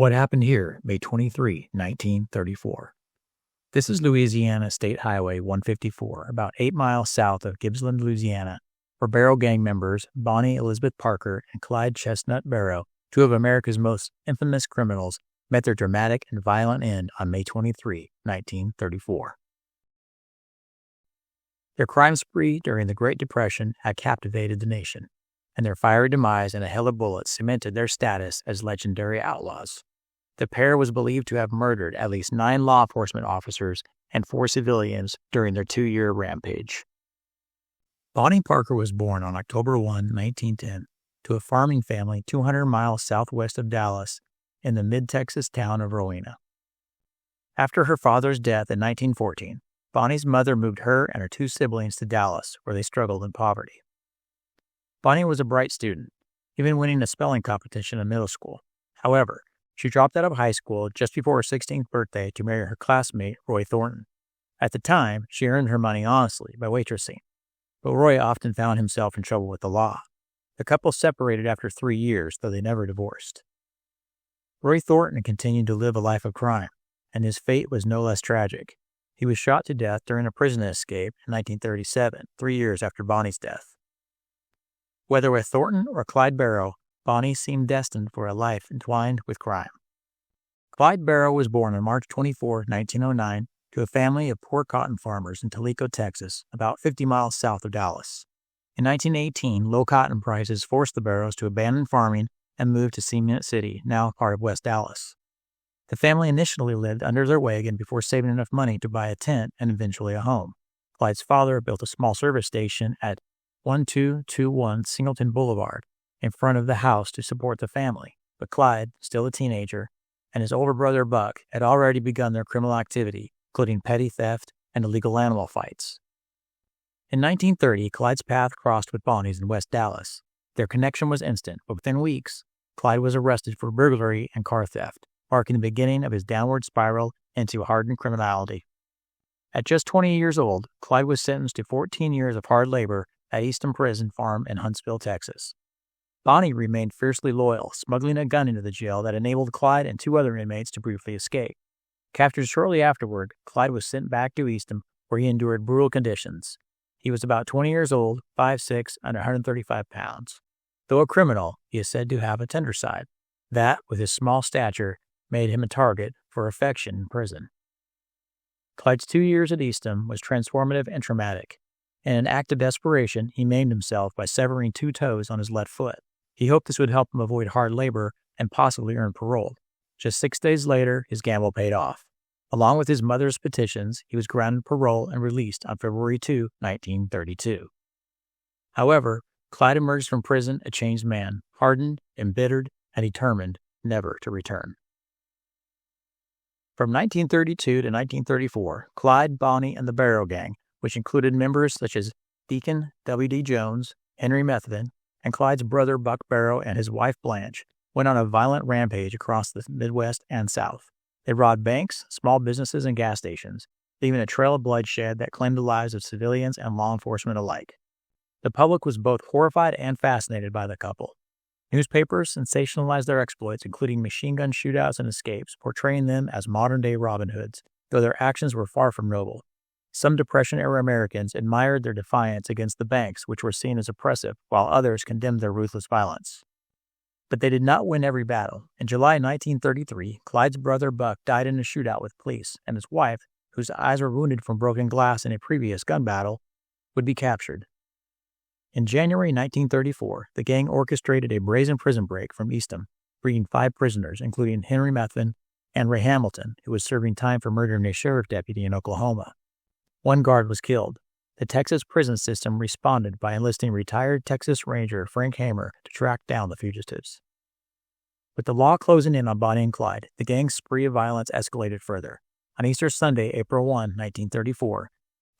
What happened here, May 23, 1934? This is Louisiana State Highway 154, about 8 miles south of Gibbsland, Louisiana, where Barrow Gang members Bonnie Elizabeth Parker and Clyde Chestnut Barrow, two of America's most infamous criminals, met their dramatic and violent end on May 23, 1934. Their crime spree during the Great Depression had captivated the nation, and their fiery demise in a hail of bullets cemented their status as legendary outlaws. The pair was believed to have murdered at least 9 law enforcement officers and 4 civilians during their 2-year rampage. Bonnie Parker was born on October 1, 1910, to a farming family 200 miles southwest of Dallas in the mid-Texas town of Rowena. After her father's death in 1914, Bonnie's mother moved her and her 2 siblings to Dallas, where they struggled in poverty. Bonnie was a bright student, even winning a spelling competition in middle school. However, she dropped out of high school just before her 16th birthday to marry her classmate, Roy Thornton. At the time, she earned her money honestly by waitressing, but Roy often found himself in trouble with the law. The couple separated after 3 years, though they never divorced. Roy Thornton continued to live a life of crime, and his fate was no less tragic. He was shot to death during a prison escape in 1937, 3 years after Bonnie's death. Whether with Thornton or Clyde Barrow, Bonnie seemed destined for a life entwined with crime. Clyde Barrow was born on March 24, 1909, to a family of poor cotton farmers in Tellico, Texas, about 50 miles south of Dallas. In 1918, low cotton prices forced the Barrows to abandon farming and move to Cement City, now part of West Dallas. The family initially lived under their wagon before saving enough money to buy a tent and eventually a home. Clyde's father built a small service station at 1221 Singleton Boulevard in front of the house to support the family, but Clyde, still a teenager, and his older brother Buck had already begun their criminal activity, including petty theft and illegal animal fights. In 1930, Clyde's path crossed with Bonnie's in West Dallas. Their connection was instant, but within weeks, Clyde was arrested for burglary and car theft, marking the beginning of his downward spiral into hardened criminality. At just 20 years old, Clyde was sentenced to 14 years of hard labor at Easton Prison Farm in Huntsville, Texas. Bonnie remained fiercely loyal, smuggling a gun into the jail that enabled Clyde and 2 other inmates to briefly escape. Captured shortly afterward, Clyde was sent back to Easton, where he endured brutal conditions. He was about 20 years old, 5'6", and 135 pounds. Though a criminal, he is said to have a tender side. That, with his small stature, made him a target for affection in prison. Clyde's 2 years at Easton was transformative and traumatic. In an act of desperation, he maimed himself by severing 2 toes on his left foot. He hoped this would help him avoid hard labor and possibly earn parole. Just 6 days later, his gamble paid off. Along with his mother's petitions, he was granted parole and released on February 2, 1932. However, Clyde emerged from prison a changed man, hardened, embittered, and determined never to return. From 1932 to 1934, Clyde, Bonnie, and the Barrow Gang, which included members such as Deacon W.D. Jones, Henry Methvin, and Clyde's brother Buck Barrow and his wife Blanche, went on a violent rampage across the Midwest and South. They robbed banks, small businesses, and gas stations, leaving a trail of bloodshed that claimed the lives of civilians and law enforcement alike. The public was both horrified and fascinated by the couple. Newspapers sensationalized their exploits, including machine gun shootouts and escapes, portraying them as modern-day Robin Hoods, though their actions were far from noble. Some Depression-era Americans admired their defiance against the banks, which were seen as oppressive, while others condemned their ruthless violence. But they did not win every battle. In July 1933, Clyde's brother Buck died in a shootout with police, and his wife, whose eyes were wounded from broken glass in a previous gun battle, would be captured. In January 1934, the gang orchestrated a brazen prison break from Easton, freeing 5 prisoners, including Henry Methvin and Ray Hamilton, who was serving time for murdering a sheriff deputy in Oklahoma. 1 guard was killed. The Texas prison system responded by enlisting retired Texas Ranger Frank Hamer to track down the fugitives. With the law closing in on Bonnie and Clyde, the gang's spree of violence escalated further. On Easter Sunday, April 1, 1934,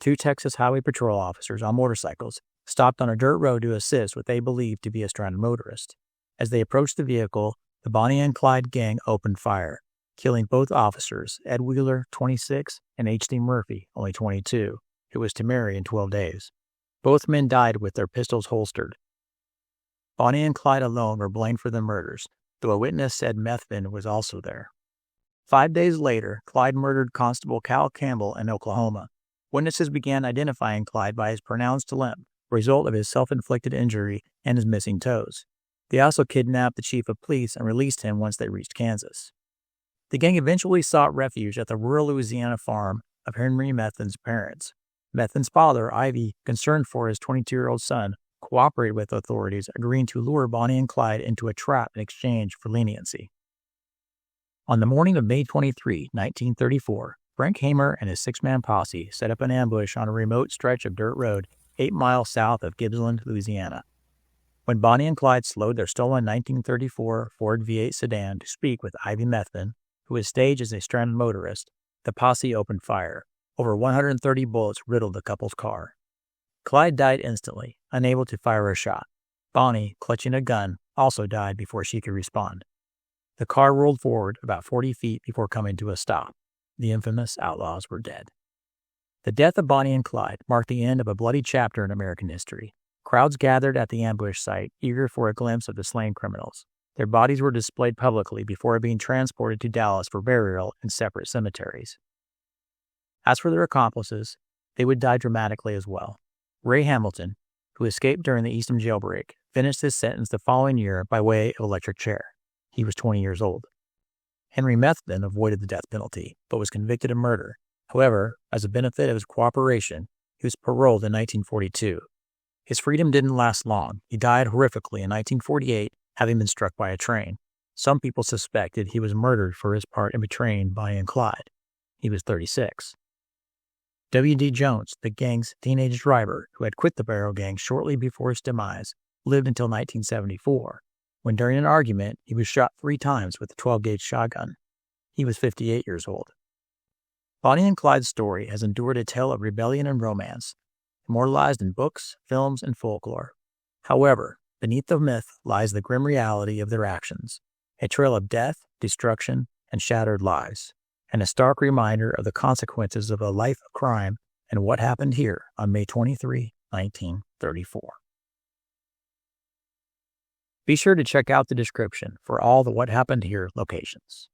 2 Texas Highway Patrol officers on motorcycles stopped on a dirt road to assist what they believed to be a stranded motorist. As they approached the vehicle, the Bonnie and Clyde gang opened fire, killing both officers, Ed Wheeler, 26, and H.D. Murphy, only 22, who was to marry in 12 days. Both men died with their pistols holstered. Bonnie and Clyde alone were blamed for the murders, though a witness said Methvin was also there. 5 days later, Clyde murdered Constable Cal Campbell in Oklahoma. Witnesses began identifying Clyde by his pronounced limp, a result of his self-inflicted injury and his missing toes. They also kidnapped the chief of police and released him once they reached Kansas. The gang eventually sought refuge at the rural Louisiana farm of Henry Methvin's parents. Methvin's father, Ivy, concerned for his 22-year-old son, cooperated with authorities, agreeing to lure Bonnie and Clyde into a trap in exchange for leniency. On the morning of May 23, 1934, Frank Hamer and his six-man posse set up an ambush on a remote stretch of dirt road 8 miles south of Gibbsland, Louisiana. When Bonnie and Clyde slowed their stolen 1934 Ford V8 sedan to speak with Ivy Methvin, who was staged as a stranded motorist, the posse opened fire. Over 130 bullets riddled the couple's car. Clyde died instantly, unable to fire a shot. Bonnie, clutching a gun, also died before she could respond. The car rolled forward about 40 feet before coming to a stop. The infamous outlaws were dead. The death of Bonnie and Clyde marked the end of a bloody chapter in American history. Crowds gathered at the ambush site, eager for a glimpse of the slain criminals. Their bodies were displayed publicly before being transported to Dallas for burial in separate cemeteries. As for their accomplices, they would die dramatically as well. Ray Hamilton, who escaped during the Eastham jailbreak, finished his sentence the following year by way of electric chair. He was 20 years old. Henry Methvin avoided the death penalty, but was convicted of murder. However, as a benefit of his cooperation, he was paroled in 1942. His freedom didn't last long. He died horrifically in 1948, having been struck by a train. Some people suspected he was murdered for his part in betraying Bonnie and Clyde. He was 36. W.D. Jones, the gang's teenage driver, who had quit the Barrow Gang shortly before his demise, lived until 1974, when during an argument he was shot 3 times with a 12-gauge shotgun. He was 58 years old. Bonnie and Clyde's story has endured a tale of rebellion and romance, immortalized in books, films, and folklore. However, beneath the myth lies the grim reality of their actions, a trail of death, destruction, and shattered lives, and a stark reminder of the consequences of a life of crime and what happened here on May 23, 1934. Be sure to check out the description for all the What Happened Here locations.